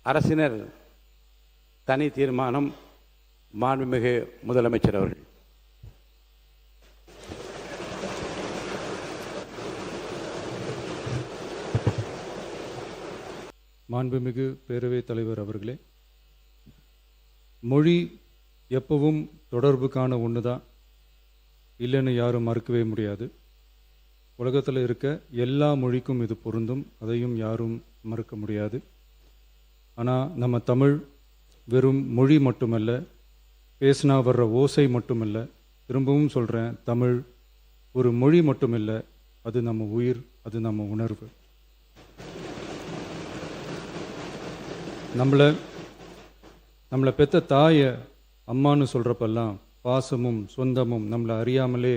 அரசினர் தனி தீர்மானம். மாண்புமிகு முதலமைச்சர் அவர்கள். மாண்புமிகு பேரவைத் தலைவர் அவர்களே, மொழி எப்பவும் தொடர்புக்கான ஒன்று தான், இல்லைன்னு யாரும் மறுக்கவே முடியாது. உலகத்தில் இருக்க எல்லா மொழிக்கும் இது பொருந்தும், அதையும் யாரும் மறுக்க முடியாது. ஆனால் நம்ம தமிழ் வெறும் மொழி மட்டுமல்ல, பேசினா வர்ற ஓசை மட்டுமல்ல, திரும்பவும் சொல்கிறேன், தமிழ் ஒரு மொழி மட்டுமில்லை, அது நம்ம உயிர், அது நம்ம உணர்வு. நம்மளை பெற்ற தாயை அம்மானு சொல்கிறப்பெல்லாம் பாசமும் சொந்தமும் நம்மளை அறியாமலே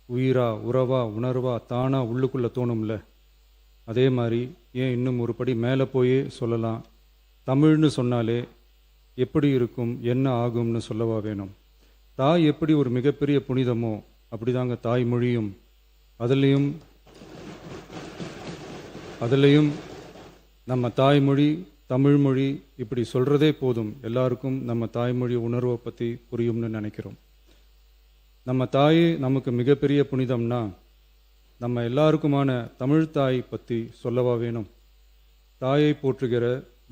உயிரா உறவா உணர்வா தானா உள்ளுக்குள்ளே தோணும்ல. அதே மாதிரி ஏன் இன்னும் ஒரு படி மேலே போயே சொல்லலாம், தமிழ்னு சொன்னாலே எப்படி இருக்கும், என்ன ஆகும்னு சொல்லவா வேணும். தாய் எப்படி ஒரு மிகப்பெரிய புனிதமோ அப்படிதாங்க தாய்மொழியும். அதுலேயும் நம்ம தாய்மொழி தமிழ்மொழி இப்படி சொல்கிறதே போதும், எல்லாருக்கும் நம்ம தாய்மொழி உணர்வை பற்றி புரியும்னு நினைக்கிறோம். நம்ம தாயே நமக்கு மிகப்பெரிய புனிதம்னா நம்ம எல்லாருக்குமான தமிழ் தாய் பற்றி சொல்லவா வேணும். தாயை போற்றுகிற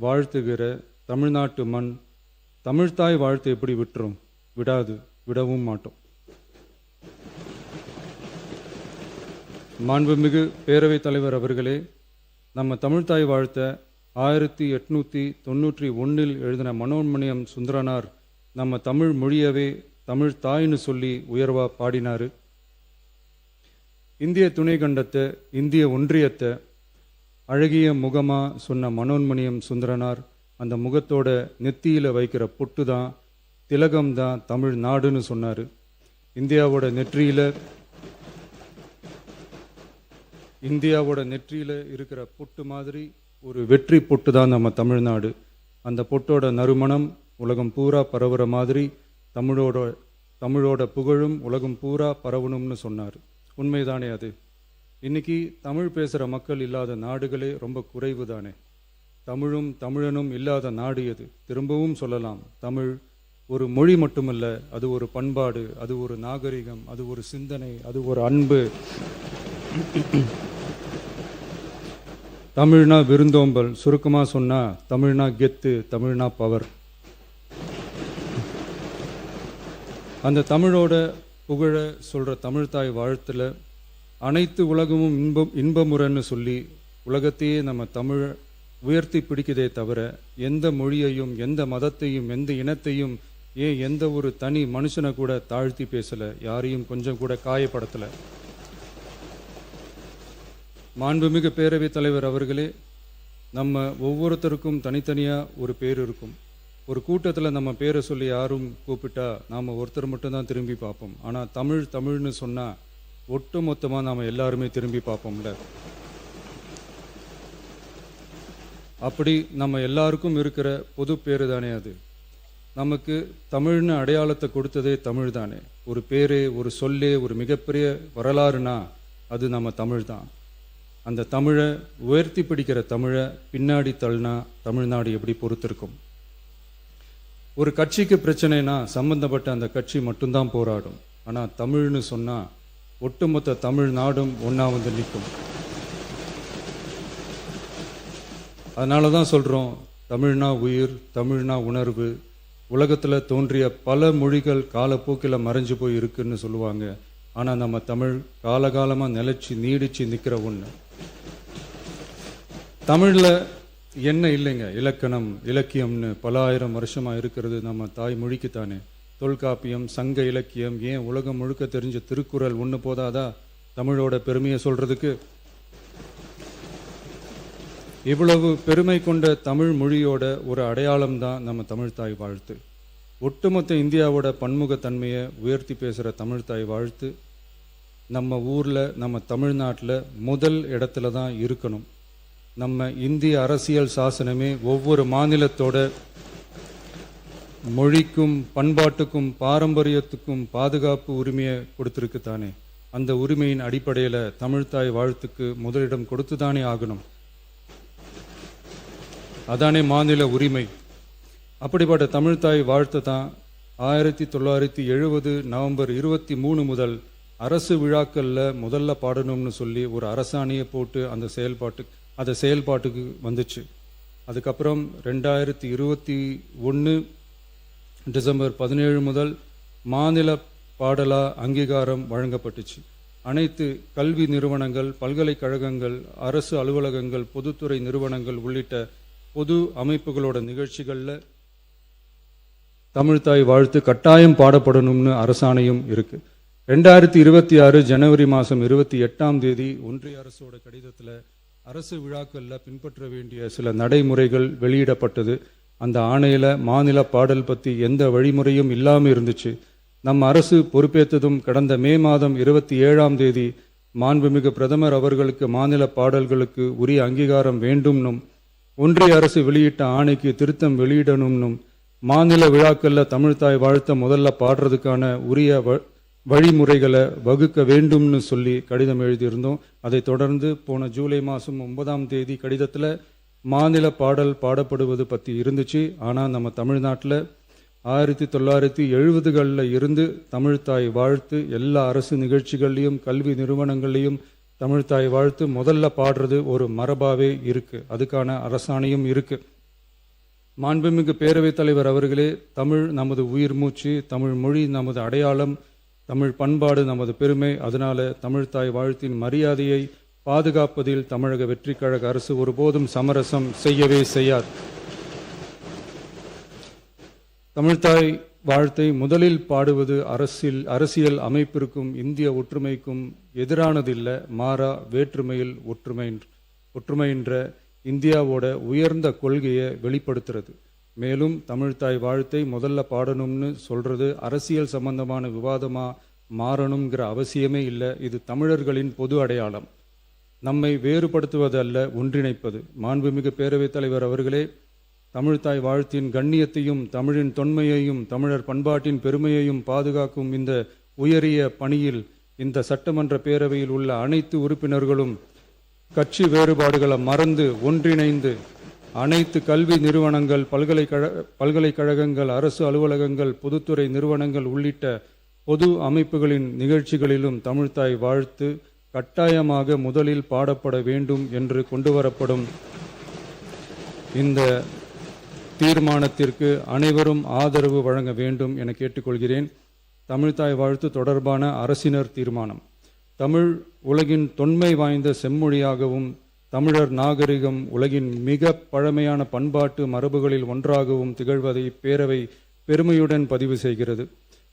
வாழ்த்துகிற தமிழ்நாட்டு மண் தமிழ்தாய் வாழ்த்து எப்படி விட்டுரும்? விடவும் மாட்டோம். மாண்புமிகு பேரவைத் தலைவர் அவர்களே, நம்ம தமிழ்தாய் வாழ்த்த 1891 எழுதின மனோன்மணியம் சுந்தரனார் நம்ம தமிழ் மொழியவே தமிழ் தாய்னு சொல்லி உயர்வா பாடினார். இந்திய துணை கண்டத்தை இந்திய ஒன்றியத்தை அழகிய முகமா சொன்ன மனோன்மணியம் சுந்தரனார் அந்த முகத்தோட நெத்தியில் வைக்கிற பொட்டு தான் திலகம் தான் தமிழ் நாடுன்னு சொன்னார். இந்தியாவோட நெற்றியில் இருக்கிற பொட்டு மாதிரி ஒரு வெற்றி பொட்டு தான் நம்ம தமிழ்நாடு. அந்த பொட்டோட நறுமணம் உலகம் பூரா பரவுற மாதிரி தமிழோட புகழும் உலகம் பூரா பரவணும்னு சொன்னார். உண்மைதானே அது? இன்னைக்கு தமிழ் பேசுகிற மக்கள் இல்லாத நாடுகளே ரொம்ப குறைவு தானே. தமிழும் தமிழனும் இல்லாத நாடு எது? திரும்பவும் சொல்லலாம், தமிழ் ஒரு மொழி மட்டுமல்ல, அது ஒரு பண்பாடு, அது ஒரு நாகரிகம், அது ஒரு சிந்தனை, அது ஒரு அன்பு. தமிழ்னா விருந்தோம்பல், சுருக்கமாக சொன்னால் தமிழ்னா கெத்து, தமிழ்னா பவர். அந்த தமிழோட புகழ சொல்கிற தமிழ்தாய் வாழ்த்தில் அனைத்து உலகமும் இன்பமுறன்னு சொல்லி உலகத்தையே நம்ம தமிழ் உயர்த்தி பிடிக்குதே தவிர எந்த மொழியையும் எந்த மதத்தையும் எந்த இனத்தையும் ஏன் எந்த ஒரு தனி மனுஷனை கூட தாழ்த்தி பேசலை, யாரையும் கொஞ்சம் கூட காயப்படுத்தலை. மாண்புமிகு பேரவைத் தலைவர் அவர்களே, நம்ம ஒவ்வொருத்தருக்கும் தனித்தனியாக ஒரு பேர் இருக்கும். ஒரு கூட்டத்தில் நம்ம பேரை சொல்லி யாரும் கூப்பிட்டா நாம் ஒருத்தர் மட்டும்தான் திரும்பி பார்ப்போம். ஆனால் தமிழ்னு சொன்னால் ஒட்டு மொத்தமாக நாம் எல்லாருமே திரும்பி பார்ப்போம்ல. அப்படி நம்ம எல்லாருக்கும் இருக்கிற பொது பேரு தானே அது. நமக்கு தமிழ்னு அடையாளத்தை கொடுத்ததே தமிழ் தானே. ஒரு பேரே, ஒரு சொல்லே, ஒரு மிகப்பெரிய வரலாறுனா அது நம்ம தமிழ் தான். அந்த தமிழை உயர்த்தி பிடிக்கிற தமிழை பின்னாடி தள்ளினா தமிழ்நாடு எப்படி பொறுத்திருக்கும்? ஒரு கட்சிக்கு பிரச்சனைனா சம்பந்தப்பட்ட அந்த கட்சி மட்டும்தான் போராடும். ஆனால் தமிழ்னு சொன்னால் ஒட்டுமொத்த தமிழ்நாடும் ஒன்றா வந்து நிற்கும். அதனால தான் சொல்கிறோம், தமிழ்னா உயிர், தமிழ்னா உணர்வு. உலகத்தில் தோன்றிய பல மொழிகள் காலப்போக்கில் மறைஞ்சு போய் இருக்குன்னு சொல்லுவாங்க. ஆனால் நம்ம தமிழ் காலகாலமாக நிலைச்சி நீடிச்சு நிற்கிற ஒன்று. தமிழில் என்ன இல்லைங்க, இலக்கணம் இலக்கியம்னு பல ஆயிரம் வருஷமாக இருக்கிறது நம்ம தாய்மொழிக்குத்தானே. தொல்காப்பியம், சங்க இலக்கியம், ஏன் உலகம் முழுக்க தெரிஞ்ச திருக்குறள் ஒன்று போதாதா தமிழோட பெருமையை சொல்கிறதுக்கு? இவ்வளவு பெருமை கொண்ட தமிழ் மொழியோட ஒரு அடையாளம் தான் நம்ம தமிழ்தாய் வாழ்த்து. ஒட்டுமொத்த இந்தியாவோட பன்முகத்தன்மையை உயர்த்தி பேசுகிற தமிழ்தாய் வாழ்த்து நம்ம ஊரில், நம்ம தமிழ்நாட்டில் முதல் இடத்துல தான் இருக்கணும். நம்ம இந்திய அரசியல் சாசனமே ஒவ்வொரு மாநிலத்தோட மொழிக்கும் பண்பாட்டுக்கும் பாரம்பரியத்துக்கும் பாதுகாப்பு உரிமையை கொடுத்துருக்கு தானே. அந்த உரிமையின் அடிப்படையில் தமிழ்தாய் வாழ்த்துக்கு முதலிடம் கொடுத்து தானே ஆகணும். அதானே மாநில உரிமை. அப்படிப்பட்ட தமிழ்த்தாய் வாழ்த்து தான் 1970 நவம்பர் 23 முதல் அரசு விழாக்களில் முதல்ல பாடணும்னு சொல்லி ஒரு அரசாணையை போட்டு அந்த செயல்பாட்டுக்கு வந்துச்சு. அதுக்கப்புறம் 2021 டிசம்பர் 17 முதல் மாநில பாடலா அங்கீகாரம் வழங்கப்பட்டுச்சு. அனைத்து கல்வி நிறுவனங்கள், பல்கலைக்கழகங்கள், அரசு அலுவலகங்கள், பொதுத்துறை நிறுவனங்கள் உள்ளிட்ட பொது அமைப்புகளோட நிகழ்ச்சிகளில் தமிழ்த்தாய் வாழ்த்து கட்டாயம் பாடப்படணும்னு அரசாணையும் இருக்கு. 2026 ஜனவரி மாதம் 28 ஒன்றிய அரசோட கடிதத்தில் அரசு விழாக்களில் பின்பற்ற வேண்டிய சில நடைமுறைகள் வெளியிடப்பட்டது. அந்த ஆணையில் மாநில பாடல் பற்றி எந்த வழிமுறையும் இல்லாமல் இருந்துச்சு. நம்ம அரசு பொறுப்பேற்றதும் கடந்த மே மாதம் 27 மாண்புமிகு பிரதமர் அவர்களுக்கு மாநில பாடல்களுக்கு உரிய அங்கீகாரம் வேண்டும்னும், ஒன்றிய அரசு வெளியிட்ட ஆணைக்கு திருத்தம் வெளியிடணும்னும், மாநில விழாக்களில் தமிழ்த்தாய் வாழ்த்த முதல்ல பாடுறதுக்கான உரிய வழிமுறைகளை வகுக்க வேண்டும்னு சொல்லி கடிதம் எழுதியிருந்தோம். அதை தொடர்ந்து போன ஜூலை மாதம் 9 கடிதத்தில் மாநில பாடல் பாடப்படுவது பற்றி இருந்துச்சு. ஆனால் நம்ம தமிழ்நாட்டில் 1970களில் இருந்து தமிழ்த்தாய் வாழ்த்து எல்லா அரசு நிகழ்ச்சிகள்லையும் கல்வி நிறுவனங்கள்லையும் தமிழ்த்தாய் வாழ்த்து முதல்ல பாடுறது ஒரு மரபாவே இருக்கு. அதுக்கான அரசாணையும் இருக்கு. மாண்புமிகு பேரவைத் தலைவர் அவர்களே, தமிழ் நமது உயிர் மூச்சு, தமிழ் மொழி நமது அடையாளம், தமிழ் பண்பாடு நமது பெருமை. அதனால தமிழ்த்தாய் வாழ்த்தின் மரியாதையை பாதுகாப்பதில் தமிழக வெற்றிக் கழக அரசு ஒருபோதும் சமரசம் செய்யவே செய்யாது. தமிழ்த்தாய் வாழ்த்தை முதலில் பாடுவது அரசியல் அமைப்பிற்கும் இந்திய ஒற்றுமைக்கும் எதிரானதில்லை, மாறா வேற்றுமையில் ஒற்றுமைன்ற இந்தியாவோட உயர்ந்த கொள்கையை வெளிப்படுத்துறது. மேலும் தமிழ்த்தாய் வாழ்த்தை முதல்ல பாடணும்னு சொல்றது அரசியல் சம்பந்தமான விவாதமா மாறணுங்கிற அவசியமே இல்லை. இது தமிழர்களின் பொது அடையாளம். நம்மை வேறுபடுத்துவதல்ல, ஒன்றிணைப்பது. மாண்புமிகு பேரவைத் தலைவர் அவர்களே, தமிழ்த்தாய் வாழ்த்தின் கண்ணியத்தையும் தமிழின் தொன்மையையும் தமிழர் பண்பாட்டின் பெருமையையும் பாதுகாக்கும் இந்த உயரிய பணியில் இந்த சட்டமன்ற பேரவையில் உள்ள அனைத்து உறுப்பினர்களும் கட்சி வேறுபாடுகளை மறந்து ஒன்றிணைந்து அனைத்து கல்வி நிறுவனங்கள், பல்கலைக்கழகங்கள், அரசு அலுவலகங்கள், பொதுத்துறை நிறுவனங்கள் உள்ளிட்ட பொது அமைப்புகளின் நிகழ்ச்சிகளிலும் தமிழ்த்தாய் வாழ்த்து கட்டாயமாக முதலில் பாடப்பட வேண்டும் என்று கொண்டுவரப்படும் இந்த தீர்மானத்திற்கு அனைவரும் ஆதரவு வழங்க வேண்டும் என கேட்டுக்கொள்கிறேன். தமிழ்த்தாய் வாழ்த்து தொடர்பான அரசினர் தீர்மானம். தமிழ் உலகின் தொன்மை வாய்ந்த செம்மொழியாகவும் தமிழர் நாகரிகம் உலகின் மிக பழமையான பண்பாட்டு மரபுகளில் ஒன்றாகவும் திகழ்வதை பேரவை பெருமையுடன் பதிவு செய்கிறது.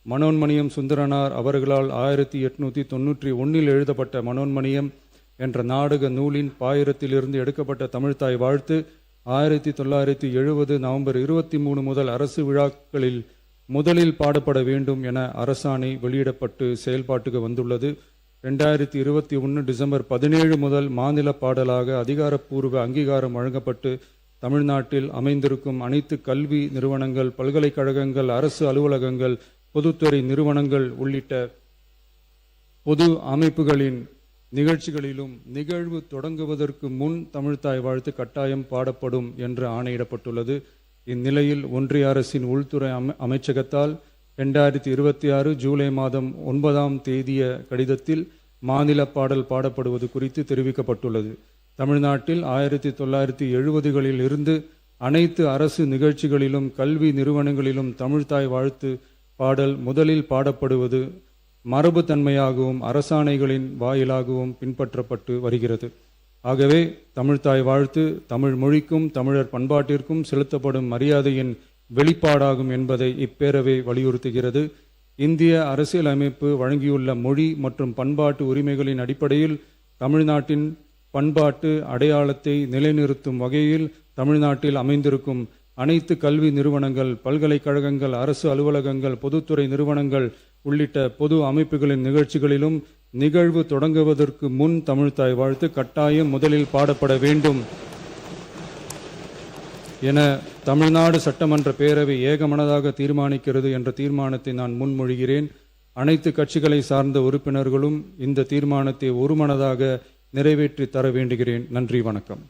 மனோன்மணியம் சுந்தரனார் அவர்களால் 1891 எழுதப்பட்ட மனோன்மணியம் என்ற நாடக நூலின் பாயிரத்திலிருந்து எடுக்கப்பட்ட தமிழ்த்தாய் வாழ்த்து 1970 நவம்பர் 23 முதல் அரசு விழாக்களில் முதலில் பாடப்பட வேண்டும் என அரசாணை வெளியிடப்பட்டு செயல்பாட்டுக்கு வந்துள்ளது. 2021 டிசம்பர் 17 முதல் மாநில பாடலாக அதிகாரப்பூர்வ அங்கீகாரம் வழங்கப்பட்டு தமிழ்நாட்டில் அமைந்திருக்கும் அனைத்து கல்வி நிறுவனங்கள், பல்கலைக்கழகங்கள், அரசு அலுவலகங்கள், பொதுத்துறை நிறுவனங்கள் உள்ளிட்ட பொது அமைப்புகளின் நிகழ்ச்சிகளிலும் நிகழ்வு தொடங்குவதற்கு முன் தமிழ்த்தாய் வாழ்த்து கட்டாயம் பாடப்படும் என்று ஆணையிடப்பட்டுள்ளது. இந்நிலையில் ஒன்றிய அரசின் உள்துறை அமைச்சகத்தால் 2026 ஜூலை மாதம் 9 கடிதத்தில் மாநில பாடல் பாடப்படுவது குறித்து தெரிவிக்கப்பட்டுள்ளது. தமிழ்நாட்டில் 1970களில் இருந்து அனைத்து அரசு நிகழ்ச்சிகளிலும் கல்வி நிறுவனங்களிலும் தமிழ்த்தாய் வாழ்த்து பாடல் முதலில் பாடப்படுவது மரபுத்தன்மையாகவும் அரசாணைகளின் வாயிலாகவும் பின்பற்றப்பட்டு வருகிறது. ஆகவே தமிழ்த்தாய் வாழ்த்து தமிழ் மொழிக்கும் தமிழர் பண்பாட்டிற்கும் செலுத்தப்படும் மரியாதையின் வெளிப்பாடாகும் என்பதை இப்பேரவை வலியுறுத்துகிறது. இந்திய அரசியலமைப்பு வழங்கியுள்ள மொழி மற்றும் பண்பாட்டு உரிமைகளின் அடிப்படையில் தமிழ்நாட்டின் பண்பாட்டு அடையாளத்தை நிலைநிறுத்தும் வகையில் தமிழ்நாட்டில் அமைந்திருக்கும் அனைத்து கல்வி நிறுவனங்கள், பல்கலைக்கழகங்கள், அரசு அலுவலகங்கள், பொதுத்துறை நிறுவனங்கள் உள்ளிட்ட பொது அமைப்புகளின் நிகழ்ச்சிகளிலும் நிகழ்வு தொடங்குவதற்கு முன் தமிழ்த்தாய் வாழ்த்து கட்டாயம் முதலில் பாடப்பட வேண்டும் என தமிழ்நாடு சட்டமன்ற பேரவை ஏகமனதாக தீர்மானிக்கிறது என்ற தீர்மானத்தை நான் முன்மொழிகிறேன். அனைத்து கட்சிகளை சார்ந்த உறுப்பினர்களும் இந்த தீர்மானத்தை ஒருமனதாக நிறைவேற்றி தர வேண்டுகிறேன். நன்றி, வணக்கம்.